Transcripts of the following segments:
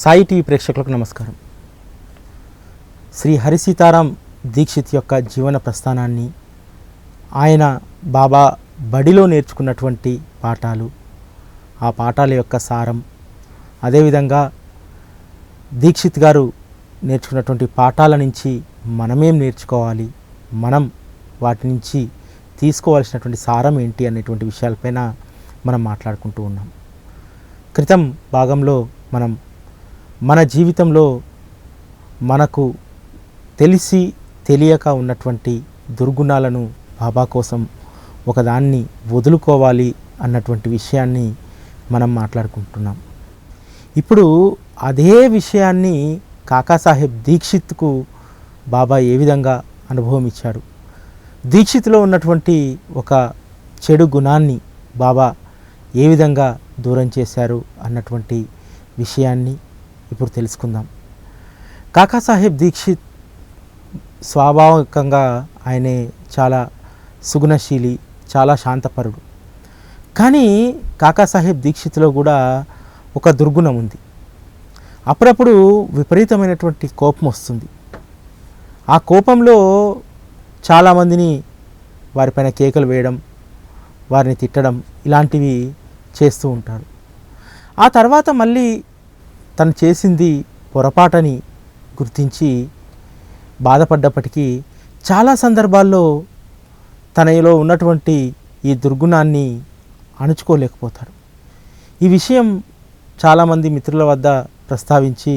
Sai TV ప్రేక్షకులకు నమస్కారం. శ్రీ హరి సీతారాం దీక్షిత్ యొక్క జీవన ప్రస్థానాన్ని, ఆయన బాబా బడిలో నేర్చుకున్నటువంటి పాఠాలు, ఆ పాఠాల యొక్క సారం, అదేవిధంగా దీక్షిత్ గారు నేర్చుకున్నటువంటి పాఠాల నుంచి మనమేం నేర్చుకోవాలి, మనం వాటి నుంచి తీసుకోవాల్సినటువంటి సారం ఏంటి అనేటువంటి విషయాలపైన మనం మాట్లాడుకుంటూ ఉన్నాం. క్రితం భాగంలో మనం మన జీవితంలో మనకు తెలిసి తెలియక ఉన్నటువంటి దుర్గుణాలను బాబా కోసం ఒకదాన్ని వదులుకోవాలి అన్నటువంటి విషయాన్ని మనం మాట్లాడుకుంటున్నాం. ఇప్పుడు అదే విషయాన్ని కాకాసాహెబ్ దీక్షిత్కు బాబా ఏ విధంగా అనుభవం ఇచ్చాడు, దీక్షిత్లో ఉన్నటువంటి ఒక చెడు గుణాన్ని బాబా ఏ విధంగా దూరం చేశారు అన్నటువంటి విషయాన్ని ఇప్పుడు తెలుసుకుందాం. కాకాసాహెబ్ దీక్షిత్ స్వాభావికంగా ఆయనే చాలా సుగుణశీలి, చాలా శాంతపరుడు. కానీ కాకాసాహెబ్ దీక్షిత్లో కూడా ఒక దుర్గుణం ఉంది. అప్పుడప్పుడు విపరీతమైనటువంటి కోపం వస్తుంది. ఆ కోపంలో చాలామందిని వారిపైన కేకలు వేయడం, వారిని తిట్టడం ఇలాంటివి చేస్తూ ఉంటాడు. ఆ తర్వాత మళ్ళీ తను చేసింది పొరపాటని గుర్తించి బాధపడ్డప్పటికీ చాలా సందర్భాల్లో తనలో ఉన్నటువంటి ఈ దుర్గుణాన్ని అణుచుకోలేకపోతాడు. ఈ విషయం చాలామంది మిత్రుల వద్ద ప్రస్తావించి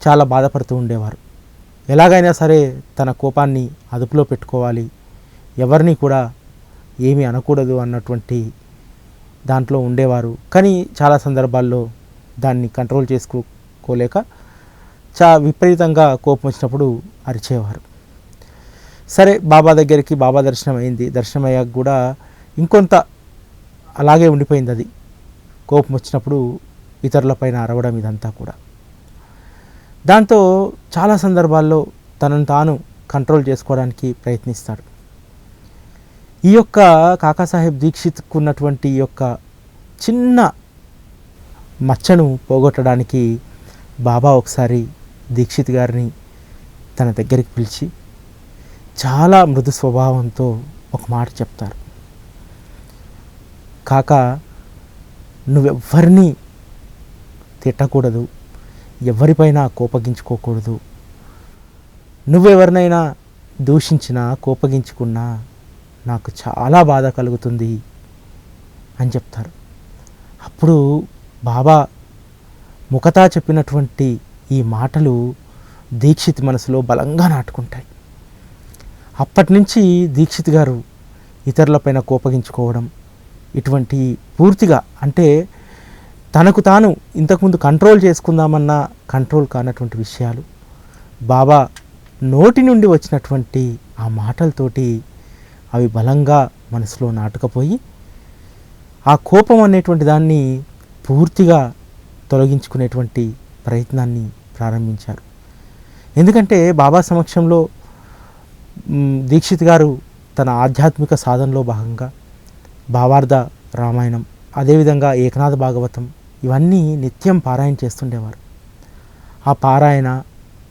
చాలా బాధపడుతూ ఉండేవారు. ఎలాగైనా సరే తన కోపాన్ని అదుపులో పెట్టుకోవాలి, ఎవరిని కూడా ఏమీ అనకూడదు అన్నటువంటి దాంట్లో ఉండేవారు. కానీ చాలా సందర్భాల్లో దాన్ని కంట్రోల్ చేసుకోలేక విపరీతంగా కోపం వచ్చినప్పుడు అరిచేవారు. సరే, బాబా దగ్గరికి బాబా దర్శనం అయింది. దర్శనం అయ్యాక కూడా ఇంకొంత అలాగే ఉండిపోయింది. అది కోపం వచ్చినప్పుడు ఇతరులపైన అరవడం ఇదంతా కూడా. దాంతో చాలా సందర్భాల్లో తనను తాను కంట్రోల్ చేసుకోవడానికి ప్రయత్నిస్తాడు. ఈ యొక్క కాకాసాహెబ్ దీక్షిత్కు ఉన్నటువంటి ఈ యొక్క చిన్న మచ్చను పోగొట్టడానికి బాబా ఒకసారి దీక్షిత్ గారిని తన దగ్గరికి పిలిచి చాలా మృదు స్వభావంతో ఒక మాట చెప్తారు. కాకా, నువ్వెవ్వరిని తిట్టకూడదు, ఎవరిపైనా కోపగించుకోకూడదు, నువ్వెవరినైనా దూషించినా కోపగించుకున్నా నాకు చాలా బాధ కలుగుతుంది అని చెప్తారు. అప్పుడు బాబా ముఖతా చెప్పినటువంటి ఈ మాటలు దీక్షిత్ మనసులో బలంగా నాటుకుంటాయి. అప్పటి నుంచి దీక్షిత్ గారు ఇతరులపైన కోపగించుకోవడం ఇటువంటి పూర్తిగా, అంటే తనకు తాను ఇంతకుముందు కంట్రోల్ చేసుకుందామన్నా కంట్రోల్ కానటువంటి విషయాలు బాబా నోటి నుండి వచ్చినటువంటి ఆ మాటలతోటి అవి బలంగా మనసులో నాటుకపోయి ఆ కోపం అనేటువంటి దాన్ని పూర్తిగా తొలగించుకునేటువంటి ప్రయత్నాన్ని ప్రారంభించారు. ఎందుకంటే బాబా సమక్షంలో దీక్షిత్ గారు తన ఆధ్యాత్మిక సాధనలో భాగంగా భావార్థ రామాయణం, అదేవిధంగా ఏకనాథ భాగవతం ఇవన్నీ నిత్యం పారాయణ చేస్తుండేవారు. ఆ పారాయణ,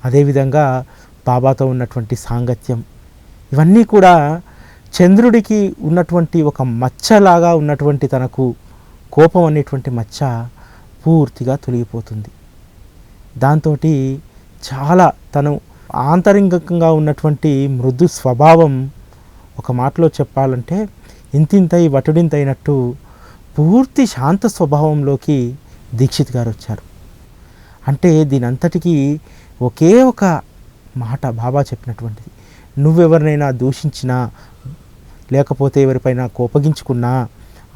అదేవిధంగా బాబాతో ఉన్నటువంటి సాంగత్యం ఇవన్నీ కూడా చంద్రుడికి ఉన్నటువంటి ఒక మచ్చలాగా ఉన్నటువంటి తనకు కోపం అనేటువంటి మచ్చ పూర్తిగా తొలగిపోతుంది. దాంతో చాలా తను ఆంతరింగకంగా ఉన్నటువంటి మృదు స్వభావం, ఒక మాటలో చెప్పాలంటే ఇంతింతై వటుడింతైనట్టు పూర్తి శాంత స్వభావంలోకి దీక్షిత్ గారు వచ్చారు. అంటే దీనంతటికీ ఒకే ఒక మాట బాబా చెప్పినటువంటిది, నువ్వెవరినైనా దూషించినా లేకపోతే ఎవరిపైన కోపగించుకున్నా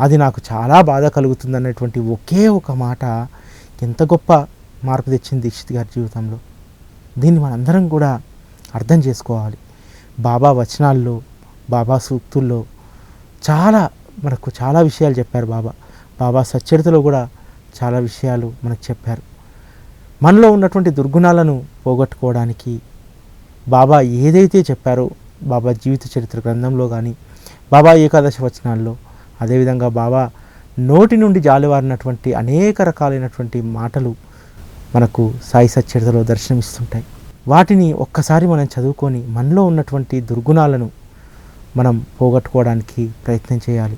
అది నాకు చాలా బాధ కలుగుతుంది అన్నటువంటి ఒకే ఒక మాట ఎంత గొప్ప మార్పు తెచ్చింది దీక్షిత్ గారి జీవితంలో. దీన్ని మనందరం కూడా అర్థం చేసుకోవాలి. బాబా వచనాల్లో, బాబా సూక్తుల్లో మనకు చాలా విషయాలు చెప్పారు. బాబా సచ్చరితలో కూడా చాలా విషయాలు మనకు చెప్పారు. మనలో ఉన్నటువంటి దుర్గుణాలను పోగొట్టుకోవడానికి బాబా ఏదైతే చెప్పారో, బాబా జీవిత చరిత్ర గ్రంథంలో కానీ, బాబా ఏకాదశి వచనాల్లో, అదేవిధంగా బాబా నోటి నుండి జాలువారినటువంటి అనేక రకాలైనటువంటి మాటలు మనకు సాయి సచ్చరితలో దర్శనమిస్తుంటాయి. వాటిని ఒక్కసారి మనం చదువుకొని మనలో ఉన్నటువంటి దుర్గుణాలను మనం పోగొట్టుకోవడానికి ప్రయత్నం చేయాలి.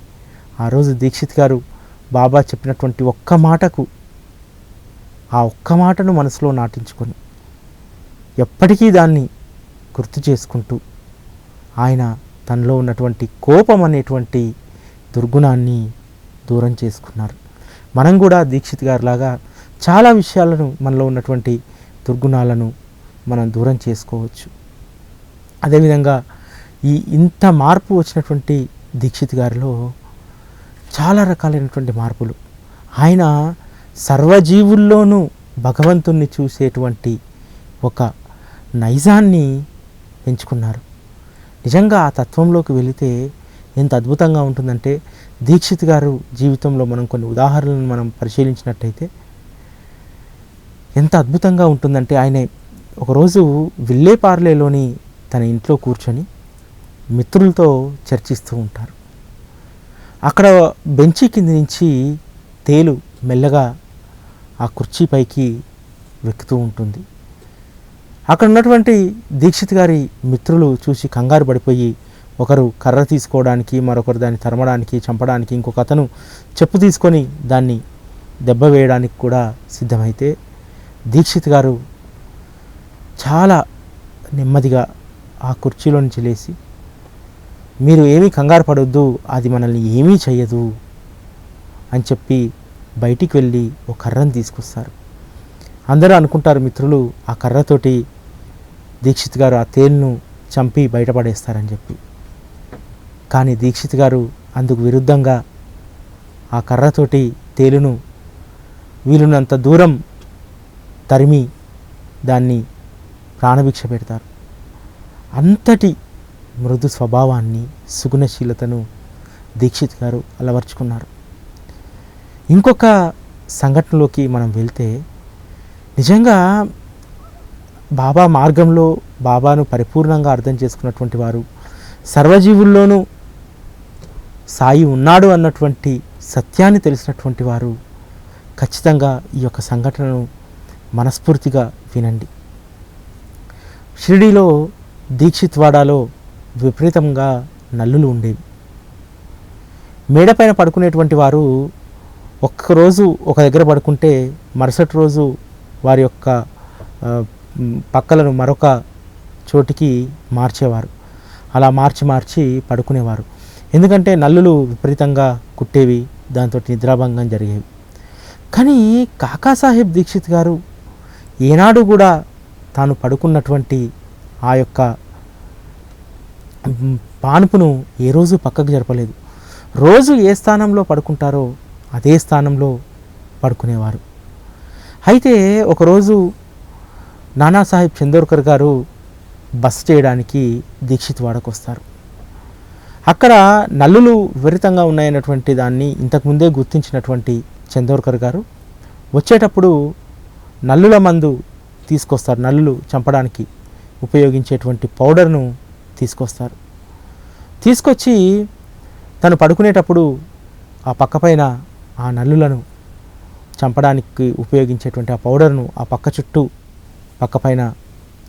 ఆ రోజు దీక్షిత్ గారు బాబా చెప్పినటువంటి ఒక్క మాటకు, ఆ ఒక్క మాటను మనసులో నాటించుకొని ఎప్పటికీ దాన్ని గుర్తు చేసుకుంటూ ఆయన తనలో ఉన్నటువంటి కోపం అనేటువంటి దుర్గుణాన్ని దూరం చేసుకున్నారు. మనం కూడా దీక్షిత్ గారిలాగా చాలా విషయాలను, మనలో ఉన్నటువంటి దుర్గుణాలను మనం దూరం చేసుకోవచ్చు. అదేవిధంగా ఇంత మార్పు వచ్చినటువంటి దీక్షిత్ గారిలో చాలా రకాలైనటువంటి మార్పులు. ఆయన సర్వజీవుల్లోనూ భగవంతుణ్ణి చూసేటువంటి ఒక నైజాన్ని పెంచుకున్నారు. నిజంగా ఆ తత్వంలోకి వెళితే ఎంత అద్భుతంగా ఉంటుందంటే, దీక్షిత్ గారు జీవితంలో మనం కొన్ని ఉదాహరణలను మనం పరిశీలించినట్టయితే ఎంత అద్భుతంగా ఉంటుందంటే, ఆయన ఒకరోజు విల్లేపార్లేలోని తన ఇంట్లో కూర్చొని మిత్రులతో చర్చిస్తూ ఉంటారు. అక్కడ బెంచి కింద నుంచి తేలు మెల్లగా ఆ కుర్చీపైకి వెక్కుతూ ఉంటుంది. అక్కడ ఉన్నటువంటి దీక్షిత్ గారి మిత్రులు చూసి కంగారు పడిపోయి, ఒకరు కర్ర తీసుకోవడానికి, మరొకరు దాన్ని తరమడానికి, చంపడానికి, ఇంకొక అతను చెప్పు తీసుకొని దాన్ని దెబ్బ వేయడానికి కూడా సిద్ధమైతే, దీక్షిత్ గారు చాలా నెమ్మదిగా ఆ కుర్చీలో నుంచి లేచి, మీరు ఏమీ కంగారు పడొద్దు, అది మనల్ని ఏమీ చెయ్యదు అని చెప్పి బయటికి వెళ్ళి ఒక కర్రను తీసుకొస్తారు. అందరూ అనుకుంటారు మిత్రులు, ఆ కర్రతోటి దీక్షిత్ గారు ఆ తేలును చంపి బయటపడేస్తారని చెప్పి. కానీ దీక్షిత్ గారు అందుకు విరుద్ధంగా ఆ కర్రతోటి తేలును వీలున్నంత దూరం తరిమి దాన్ని ప్రాణభిక్ష పెడతారు. అంతటి మృదు స్వభావాన్ని, సుగుణశీలతను దీక్షిత్ గారు అలవర్చుకున్నారు. ఇంకొక సంఘటనలోకి మనం వెళ్తే, నిజంగా బాబా మార్గంలో బాబాను పరిపూర్ణంగా అర్థం చేసుకున్నటువంటి వారు, సర్వజీవుల్లోనూ సాయి ఉన్నాడు అన్నటువంటి సత్యాన్ని తెలిసినటువంటి వారు ఖచ్చితంగా ఈ యొక్క సంఘటనను మనస్ఫూర్తిగా వినండి. షిరిడీలో దీక్షిత్ వాడాలో విపరీతంగా నల్లులు ఉండేవి. మేడపైన పడుకునేటువంటి వారు ఒక్కరోజు ఒక దగ్గర పడుకుంటే మరుసటి రోజు వారి యొక్క పక్కలను మరొక చోటికి మార్చేవారు. అలా మార్చి పడుకునేవారు. ఎందుకంటే నల్లులు విపరీతంగా కుట్టేవి, దాంతో నిద్రాభంగం జరిగేవి. కానీ కాకాసాహెబ్ దీక్షిత్ గారు ఏనాడు కూడా తాను పడుకున్నటువంటి ఆ యొక్క పానుపును ఏ రోజు పక్కకు జరపలేదు. రోజు ఏ స్థానంలో పడుకుంటారో అదే స్థానంలో పడుకునేవారు. అయితే ఒకరోజు నానాసాహెబ్ చందోర్కర్ గారు బస చేయడానికి దీక్షిత్ వాడకు వస్తారు. అక్కడ నల్లులు విపరీతంగా ఉన్నాయన్నటువంటి దాన్ని ఇంతకుముందే గుర్తించినటువంటి చందోర్కర్ గారు వచ్చేటప్పుడు నల్లుల మందు తీసుకొస్తారు. నల్లులు చంపడానికి ఉపయోగించేటువంటి పౌడర్ను తీసుకొస్తారు. తీసుకొచ్చి తను పడుకునేటప్పుడు ఆ పక్కపైన ఆ నల్లులను చంపడానికి ఉపయోగించేటువంటి ఆ పౌడర్ను ఆ పక్క చుట్టూ పక్కపైన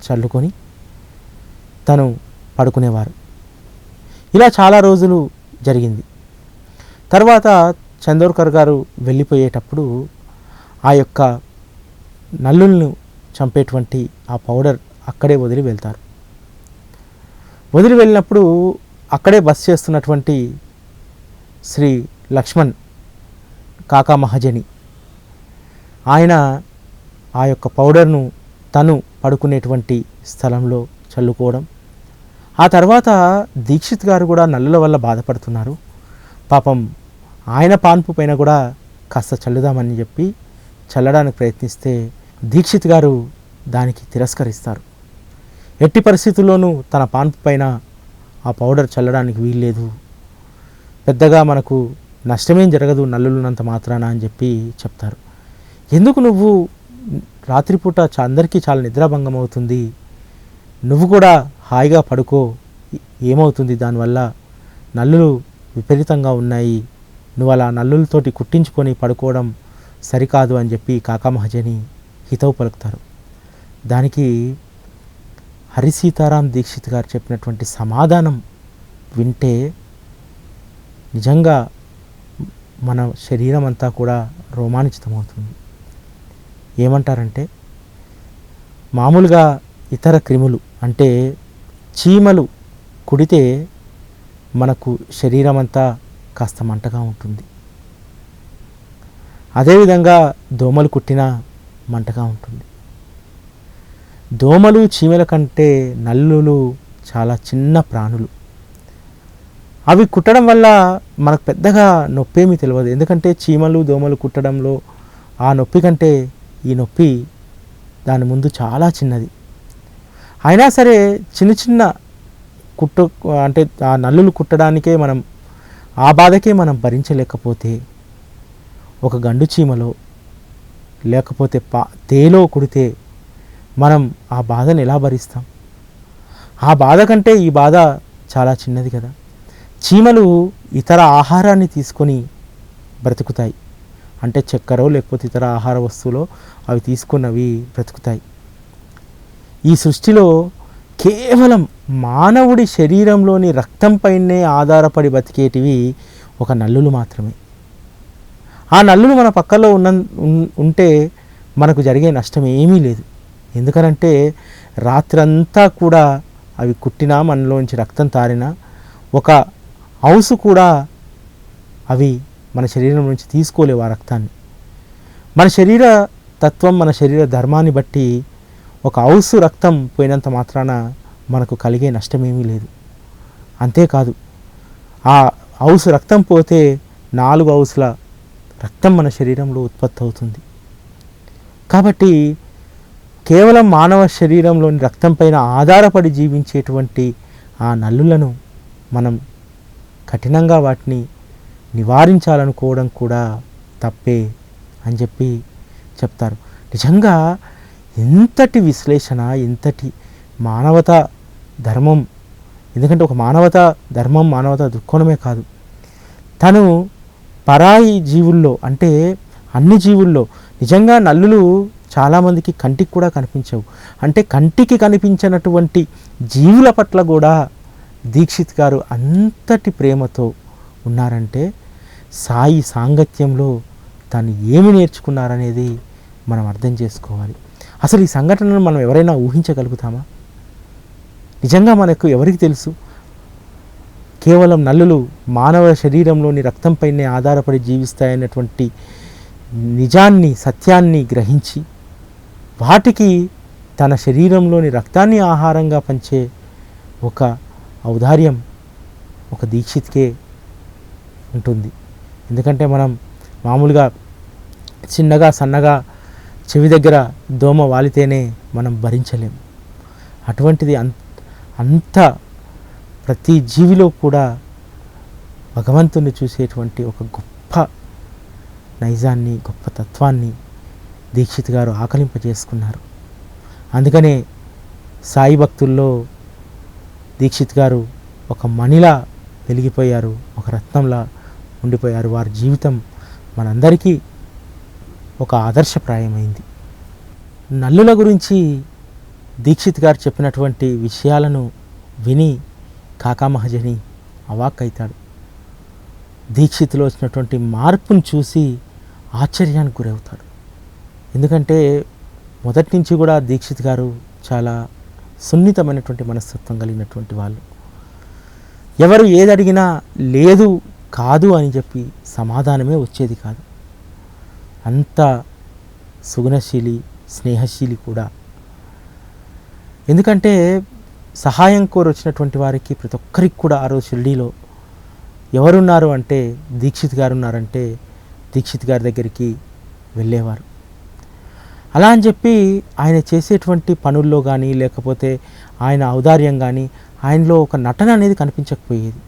చల్లుకొని తను పడుకునేవారు. ఇలా చాలా రోజులు జరిగింది. తర్వాత చందోర్కర్ గారు వెళ్ళిపోయేటప్పుడు ఆ యొక్క నల్లులను చంపేటువంటి ఆ పౌడర్ అక్కడే వదిలి వెళ్తారు. వదిలి వెళ్ళినప్పుడు అక్కడే బస చేస్తున్నటువంటి శ్రీ లక్ష్మణ్ కాకా మహాజని, ఆయన ఆ యొక్క పౌడర్ను తను పడుకునేటువంటి స్థలంలో చల్లుకోవడం. ఆ తర్వాత దీక్షిత్ గారు కూడా నల్లుల వల్ల బాధపడుతున్నారు. పాపం ఆయన పాన్పు పైన కూడా కాస్త చల్లుదామని చెప్పి చల్లడానికి ప్రయత్నిస్తే దీక్షిత్ గారు దానికి తిరస్కరిస్తారు. ఎట్టి పరిస్థితుల్లోనూ తన పాన్పు పైన ఆ పౌడర్ చల్లడానికి వీల్లేదు, పెద్దగా మనకు నష్టమేం జరగదు నల్లులున్నంత మాత్రాన అని చెప్పి చెప్తారు. ఎందుకు నువ్వు రాత్రిపూట అందరికీ చాలా నిద్రాభంగం అవుతుంది, నువ్వు కూడా హాయిగా పడుకో, ఏమవుతుంది దానివల్ల, నల్లులు విపరీతంగా ఉన్నాయి, నువ్వు అలా నల్లులతోటి కుట్టించుకొని పడుకోవడం సరికాదు అని చెప్పి కాకా మహాజని హితవు పలుకుతారు. దానికి హరి సీతారాం దీక్షిత్ గారు చెప్పినటువంటి సమాధానం వింటే నిజంగా మన శరీరం అంతా కూడా రోమాంచితమవుతుంది. ఏమంటారంటే, మామూలుగా ఇతర క్రిములు అంటే చీమలు కుడితే మనకు శరీరం అంతా కాస్త మంటగా ఉంటుంది. అదేవిధంగా దోమలు కుట్టినా మంటగా ఉంటుంది. దోమలు చీమల కంటే నల్లులు చాలా చిన్న ప్రాణులు. అవి కుట్టడం వల్ల మనకు పెద్దగా నొప్పేమీ తెలియదు. ఎందుకంటే చీమలు దోమలు కుట్టడంలో ఆ నొప్పి కంటే ఈ నొప్పి దాని ముందు చాలా చిన్నది. అయినా సరే చిన్న చిన్న అంటే ఆ నల్లులు కుట్టడానికే మనం ఆ బాధకే మనం భరించలేకపోతే ఒక గండు చీమలో లేకపోతే తేలో కుడితే మనం ఆ బాధను ఎలా భరిస్తాం? ఆ బాధ కంటే ఈ బాధ చాలా చిన్నది కదా. చీమలు ఇతర ఆహారాన్ని తీసుకొని బ్రతుకుతాయి. అంటే చక్కెర లేకపోతే ఇతర ఆహార వస్తువులో అవి తీసుకున్నవి బ్రతుకుతాయి. ఈ సృష్టిలో కేవలం మానవుడి శరీరంలోని రక్తంపైనే ఆధారపడి బతికేటివి ఒక నల్లులు మాత్రమే. ఆ నల్లులు మన పక్కలో ఉంటే మనకు జరిగే నష్టం ఏమీ లేదు. ఎందుకనంటే రాత్రంతా కూడా అవి కుట్టినా మనలోంచి రక్తం తారినా ఒక ఔసు కూడా అవి మన శరీరం నుంచి తీసుకోలేవు ఆ రక్తాన్ని. మన శరీర తత్వం మన శరీర ధర్మాన్ని బట్టి ఒక ఔసు రక్తం పోయినంత మాత్రాన మనకు కలిగే నష్టమేమీ లేదు. అంతేకాదు, ఆ ఔసు రక్తం పోతే 4 ఔసుల రక్తం మన శరీరంలో ఉత్పత్తి అవుతుంది. కాబట్టి కేవలం మానవ శరీరంలోని రక్తం పైన ఆధారపడి జీవించేటువంటి ఆ నల్లులను మనం కఠినంగా వాటిని నివారించాలనుకోవడం కూడా తప్పే అని చెప్పి చెప్తారు. నిజంగా ఎంతటి విశ్లేషణ, ఎంతటి మానవతా ధర్మం. ఎందుకంటే ఒక మానవతా ధర్మం, మానవతా దృక్కోణమే కాదు, తను పరాయి జీవుల్లో అంటే అన్ని జీవుల్లో నిజంగా నల్లులు చాలామందికి కంటికి కూడా కనిపించవు. అంటే కంటికి కనిపించినటువంటి జీవుల పట్ల కూడా దీక్షిత్ గారు అంతటి ప్రేమతో ఉన్నారంటే సాయి సాంగత్యంలో తను ఏమి నేర్చుకున్నారనేది మనం అర్థం చేసుకోవాలి. అసలు ఈ సంఘటనను మనం ఎవరైనా ఊహించగలుగుతామా? నిజంగా మనకు ఎవరికి తెలుసు? కేవలం నల్లులు మానవ శరీరంలోని రక్తంపైనే ఆధారపడి జీవిస్తాయన్నటువంటి నిజాన్ని, సత్యాన్ని గ్రహించి వాటికి తన శరీరంలోని రక్తాన్ని ఆహారంగా పంచే ఒక ఔదార్యం ఒక దీక్షిత్కే ఉంటుంది. ఎందుకంటే మనం మామూలుగా చిన్నగా సన్నగా చెవి దగ్గర దోమ వాలితేనే మనం భరించలేము. అటువంటిది అంత ప్రతి జీవిలో కూడా భగవంతుని చూసేటువంటి ఒక గొప్ప నైజాన్ని, గొప్ప తత్వాన్ని దీక్షిత్ గారు ఆకలింపజేసుకున్నారు. అందుకనే సాయి భక్తుల్లో దీక్షిత్ గారు ఒక మణిలా వెలిగిపోయారు, ఒక రత్నంలా ఉండిపోయారు. వారి జీవితం మనందరికీ ఒక ఆదర్శప్రాయమైంది. నల్లుల గురించి దీక్షిత్ గారు చెప్పినటువంటి విషయాలను విని కాకా మహాజని అవాక్కైతాడు. దీక్షిత్లో వచ్చినటువంటి మార్పును చూసి ఆశ్చర్యానికి గురవుతాడు. ఎందుకంటే మొదటి నుంచి కూడా దీక్షిత్ గారు చాలా సున్నితమైనటువంటి మనస్తత్వం కలిగినటువంటి వాళ్ళు. ఎవరు ఏది అడిగినా లేదు, కాదు అని చెప్పి సమాధానమే వచ్చేది కాదు. అంత సుగుణశీలి, స్నేహశీలి కూడా. ఎందుకంటే సహాయం కోరి వచ్చినటువంటి వారికి ప్రతి ఒక్కరికి కూడా ఆ రోజు షిర్డీలో ఎవరున్నారు అంటే దీక్షిత్ గారు ఉన్నారంటే దీక్షిత్ గారి దగ్గరికి వెళ్ళేవారు. అలా అని చెప్పి ఆయన చేసేటువంటి పనుల్లో కానీ లేకపోతే ఆయన ఔదార్యం కానీ ఆయనలో ఒక నటన అనేది కనిపించకపోయేది.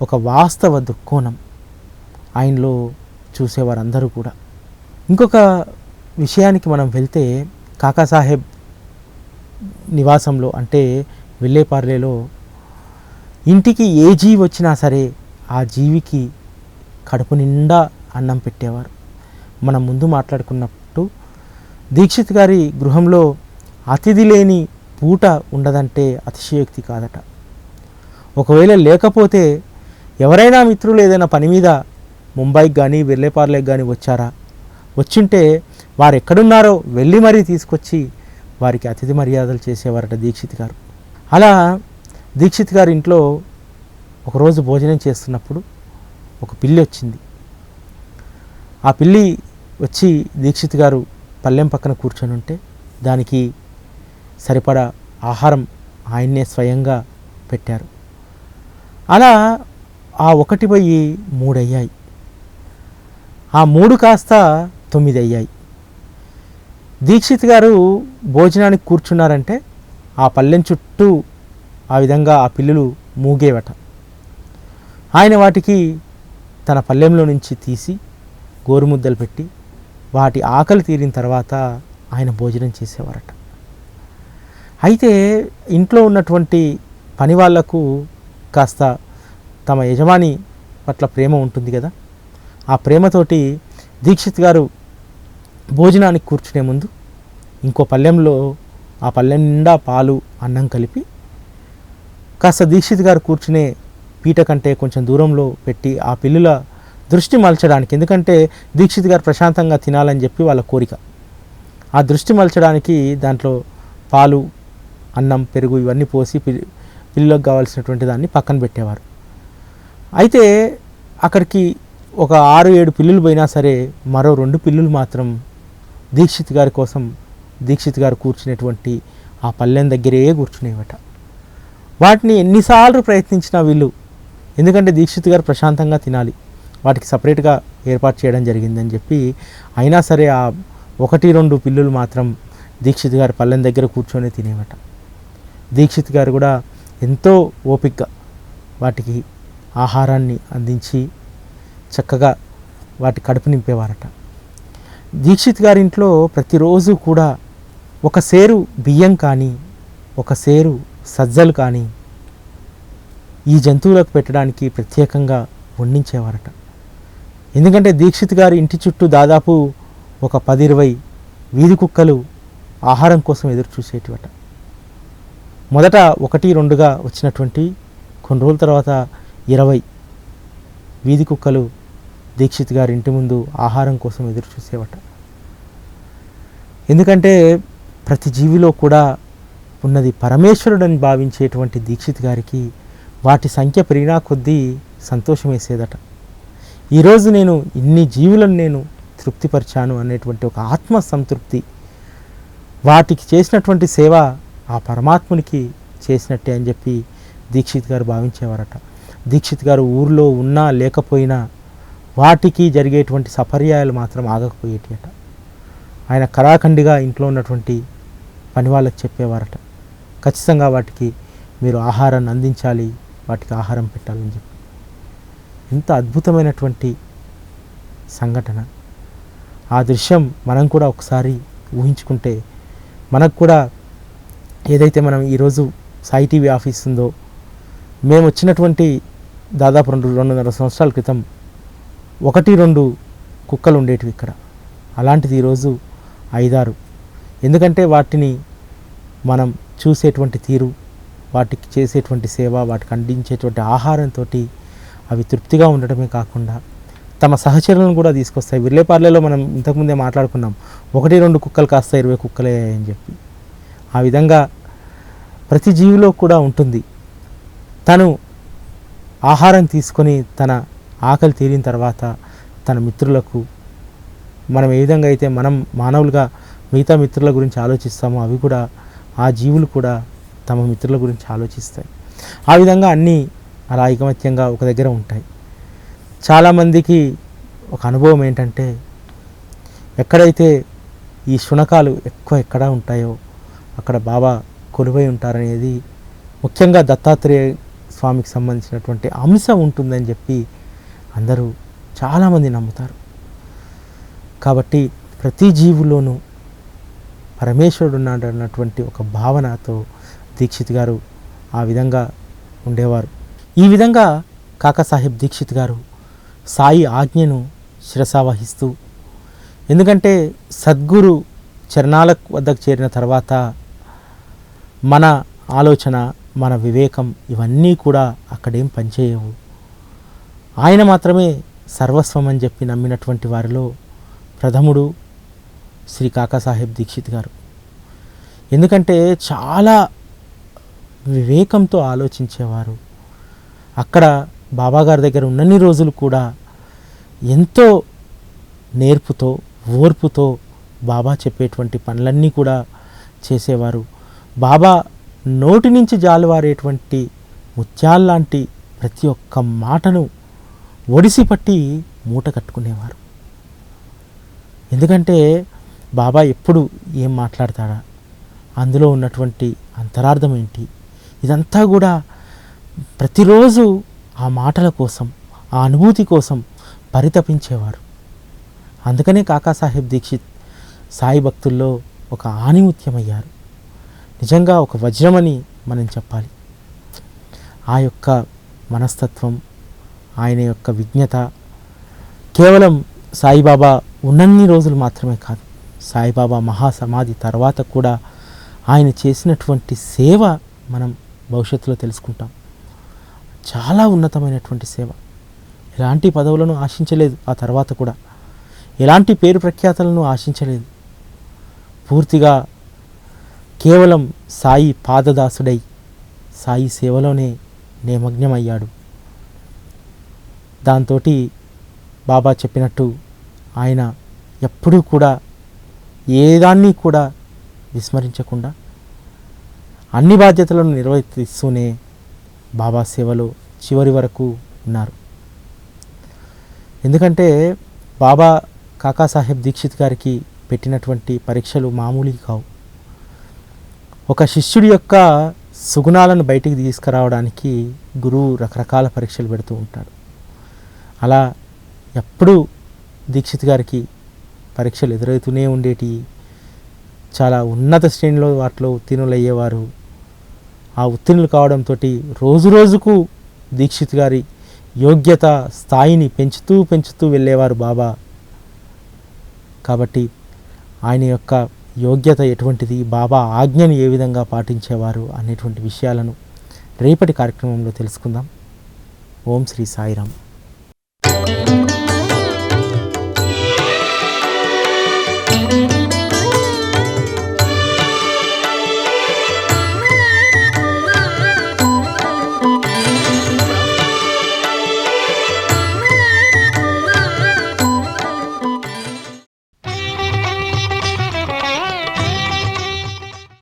ఒక వాస్తవ దృక్కోణం ఆయనలో చూసేవారందరూ కూడా. ఇంకొక విషయానికి మనం వెళ్తే కాకాసాహెబ్ నివాసంలో అంటే విల్లేపార్లేలో ఇంటికి ఏ జీవి వచ్చినా సరే ఆ జీవికి కడుపు నిండా అన్నం పెట్టేవారు. మనం ముందు మాట్లాడుకున్నట్టు దీక్షిత్ గారి గృహంలో అతిథి లేని పూట ఉండదంటే అతిశయోక్తి కాదట. ఒకవేళ లేకపోతే ఎవరైనా మిత్రులు ఏదైనా పని మీద ముంబైకి కానీ విర్లేపార్లేకి కానీ వచ్చారా, వచ్చింటే వారు ఎక్కడున్నారో వెళ్ళి మరీ తీసుకొచ్చి వారికి అతిథి మర్యాదలు చేసేవారట దీక్షిత్ గారు. అలా దీక్షిత్ గారి ఇంట్లో ఒకరోజు భోజనం చేస్తున్నప్పుడు ఒక పిల్లి వచ్చింది. ఆ పిల్లి వచ్చి దీక్షిత్ గారు పళ్ళెం పక్కన కూర్చొని ఉంటే దానికి సరిపడా ఆహారం ఆయన్నే స్వయంగా పెట్టారు. అలా ఆ 1/3 అయ్యాయి. ఆ 3 కాస్త 9 అయ్యాయి. దీక్షిత్ గారు భోజనానికి కూర్చున్నారంటే ఆ పళ్ళెం చుట్టూ ఆ విధంగా ఆ పిల్లులు మూగేవట. ఆయన వాటికి తన పళ్ళెంలో నుంచి తీసి గోరుముద్దలు పెట్టి వాటి ఆకలి తీరిన తర్వాత ఆయన భోజనం చేసేవారట. అయితే ఇంట్లో ఉన్నటువంటి పని వాళ్లకు కాస్త తమ యజమాని పట్ల ప్రేమ ఉంటుంది కదా, ఆ ప్రేమతోటి దీక్షిత్ గారు భోజనానికి కూర్చునే ముందు ఇంకో పళ్ళెంలో ఆ పళ్ళెం నిండా పాలు అన్నం కలిపి కాస్త దీక్షిత్ గారు కూర్చునే పీట కంటే కొంచెం దూరంలో పెట్టి ఆ పిల్లుల దృష్టి మలచడానికి, ఎందుకంటే దీక్షిత్ గారు ప్రశాంతంగా తినాలని చెప్పి వాళ్ళ కోరిక, ఆ దృష్టి మలచడానికి దాంట్లో పాలు అన్నం పెరుగు ఇవన్నీ పోసి పిల్లులకు కావాల్సినటువంటి దాన్ని పక్కన పెట్టేవారు. అయితే అక్కడికి ఒక 6-7 పిల్లులు పోయినా సరే మరో 2 పిల్లులు మాత్రం దీక్షిత్ గారి కోసం దీక్షిత్ గారు కూర్చునేటువంటి ఆ పళ్ళెం దగ్గరే కూర్చునేవట. వాటిని ఎన్నిసార్లు ప్రయత్నించినా వీళ్ళు, ఎందుకంటే దీక్షిత్ గారు ప్రశాంతంగా తినాలి, వాటికి సపరేట్గా ఏర్పాటు చేయడం జరిగిందని చెప్పి అయినా సరే ఆ 1-2 పిల్లులు మాత్రం దీక్షిత్ గారి పళ్ళెం దగ్గర కూర్చొని తినేవట. దీక్షిత్ గారు కూడా ఎంతో ఓపికగా వాటికి ఆహారాన్ని అందించి చక్కగా వాటి కడుపు నింపేవారట. దీక్షిత్ గారి ఇంట్లో ప్రతిరోజు కూడా ఒక సేరు బియ్యం కానీ ఒక సేరు సజ్జలు కానీ ఈ జంతువులకు పెట్టడానికి ప్రత్యేకంగా వండించేవారట. ఎందుకంటే దీక్షిత్ గారి ఇంటి చుట్టూ దాదాపు ఒక 10-20 వీధి కుక్కలు ఆహారం కోసం ఎదురు చూసేటివట. మొదట 1-2గా వచ్చినటువంటి కొన్ని రోజుల తర్వాత 20 వీధి కుక్కలు దీక్షిత్ గారి ఇంటి ముందు ఆహారం కోసం ఎదురు చూసేవట. ఎందుకంటే ప్రతి జీవిలో కూడా ఉన్నది పరమేశ్వరుడని భావించేటువంటి దీక్షిత్ గారికి వాటి సంఖ్య పెరిగినా కొద్దీ సంతోషం వేసేదట. ఈరోజు నేను ఇన్ని జీవులను నేను తృప్తిపరిచాను అనేటువంటి ఒక ఆత్మ సంతృప్తి, వాటికి చేసినటువంటి సేవ ఆ పరమాత్మునికి చేసినట్టే అని చెప్పి దీక్షిత్ గారు భావించేవారట. దీక్షిత్ గారు ఊర్లో ఉన్నా లేకపోయినా వాటికి జరిగేటువంటి సపర్యాయాలు మాత్రం ఆగకపోయేటియట. ఆయన కరాఖండిగా ఇంట్లో ఉన్నటువంటి పని వాళ్ళకి చెప్పేవారట, ఖచ్చితంగా వాటికి మీరు ఆహారాన్ని అందించాలి, వాటికి ఆహారం పెట్టాలని చెప్పి. ఎంత అద్భుతమైనటువంటి సంఘటన! ఆ దృశ్యం మనం కూడా ఒకసారి ఊహించుకుంటే మనకు కూడా ఏదైతే మనం ఈరోజు సాయి టీవీ ఆఫీస్ ఉందో, మేము వచ్చినటువంటి దాదాపు 2-2.5 సంవత్సరాల క్రితం 1-2 కుక్కలు ఉండేటివి ఇక్కడ. అలాంటిది ఈరోజు 5-6. ఎందుకంటే వాటిని మనం చూసేటువంటి తీరు, వాటికి చేసేటువంటి సేవ, వాటికి అందించేటువంటి ఆహారంతో అవి తృప్తిగా ఉండటమే కాకుండా తమ సహచరులను కూడా తీసుకొస్తాయి. విర్లేపార్లేలో మనం ఇంతకుముందే మాట్లాడుకున్నాం, 1-2 కుక్కలు కాస్త 20 కుక్కలే అని చెప్పి. ఆ విధంగా ప్రతి జీవిలో కూడా ఉంటుంది. తను ఆహారం తీసుకొని తన ఆకలి తీరిన తర్వాత తన మిత్రులకు, మనం ఏ విధంగా అయితే మనం మానవులుగా మిగతా మిత్రుల గురించి ఆలోచిస్తామో అవి కూడా ఆ జీవులు కూడా తమ మిత్రుల గురించి ఆలోచిస్తాయి. ఆ విధంగా అన్నీ అలా ఐకమత్యంగా ఒక దగ్గర ఉంటాయి. చాలామందికి ఒక అనుభవం ఏంటంటే, ఎక్కడైతే ఈ శునకాలు ఎక్కడ ఉంటాయో అక్కడ బాబా కొలువై ఉంటారనేది, ముఖ్యంగా దత్తాత్రేయ స్వామికి సంబంధించినటువంటి అంశం ఉంటుందని చెప్పి అందరూ చాలామంది నమ్ముతారు. కాబట్టి ప్రతి జీవులోనూ పరమేశ్వరుడు ఉన్నాడు అన్నటువంటి ఒక భావనతో దీక్షిత్ గారు ఆ విధంగా ఉండేవారు. ఈ విధంగా కాకాసాహెబ్ దీక్షిత్ గారు సాయి ఆజ్ఞను శిరసావహిస్తూ, ఎందుకంటే సద్గురు చరణాల వద్దకు చేరిన తర్వాత మన ఆలోచన, మన వివేకం ఇవన్నీ కూడా అక్కడేం పనిచేయవు. ఆయన మాత్రమే సర్వస్వం అని చెప్పి నమ్మినటువంటి వారిలో ప్రథముడు శ్రీ కాకాసాహెబ్ దీక్షిత్ గారు. ఎందుకంటే చాలా వివేకంతో ఆలోచించేవారు. అక్కడ బాబాగారి దగ్గర ఉన్నన్ని రోజులు కూడా ఎంతో నేర్పుతో, ఓర్పుతో బాబా చెప్పేటువంటి పనులన్నీ కూడా చేసేవారు. బాబా నోటి నుంచి జాలువారేటువంటి ముత్యాల్లాంటి ప్రతి ఒక్క మాటను ఒడిసి పట్టి మూట కట్టుకునేవారు. ఎందుకంటే బాబా ఎప్పుడు ఏం మాట్లాడతాడా, అందులో ఉన్నటువంటి అంతరార్థం ఏంటి, ఇదంతా కూడా ప్రతిరోజు ఆ మాటల కోసం, ఆ అనుభూతి కోసం పరితపించేవారు. అందుకనే కాకాసాహెబ్ దీక్షిత్ సాయి భక్తుల్లో ఒక ఆణిముత్యమయ్యారు. నిజంగా ఒక వజ్రమని మనం చెప్పాలి. ఆ యొక్క మనస్తత్వం, ఆయన యొక్క విజ్ఞత కేవలం సాయిబాబా ఉన్నన్ని రోజులు మాత్రమే కాదు, సాయిబాబా మహాసమాధి తర్వాత కూడా ఆయన చేసినటువంటి సేవ మనం భవిష్యత్తులో తెలుసుకుంటాం. చాలా ఉన్నతమైనటువంటి సేవ. ఎలాంటి పదవులను ఆశించలేదు. ఆ తర్వాత కూడా ఎలాంటి పేరు ప్రఖ్యాతలను ఆశించలేదు. పూర్తిగా కేవలం సాయి పాదదాసుడై సాయి సేవలోనే నిమగ్నమయ్యాడు. దాంతో బాబా చెప్పినట్టు ఆయన ఎప్పుడూ కూడా ఏదాన్ని కూడా విస్మరించకుండా అన్ని బాధ్యతలను నిర్వర్తిస్తూనే బాబా సేవలో చివరి వరకు ఉన్నారు. ఎందుకంటే బాబా కాకాసాహెబ్ దీక్షిత్ గారికి పెట్టినటువంటి పరీక్షలు మామూలు కావు. ఒక శిష్యుడి యొక్క సుగుణాలను బయటికి తీసుకురావడానికి గురువు రకరకాల పరీక్షలు పెడుతూ ఉంటాడు. అలా ఎప్పుడూ దీక్షిత్ గారికి పరీక్షలు ఎదురవుతూనే ఉండేటి. చాలా ఉన్నత శ్రేణిలో వాటిలో ఉత్తీర్ణులు అయ్యేవారు. ఆ ఉత్తీర్ణులు కావడంతో రోజు రోజుకు దీక్షిత్ గారి యోగ్యత స్థాయిని పెంచుతూ వెళ్ళేవారు బాబా. కాబట్టి ఆయన యొక్క యోగ్యత ఎటువంటిది, బాబా ఆజ్ఞను ఏ విధంగా పాటించేవారు అనేటువంటి విషయాలను రేపటి కార్యక్రమంలో తెలుసుకుందాం. ఓం శ్రీ సాయిరామ్.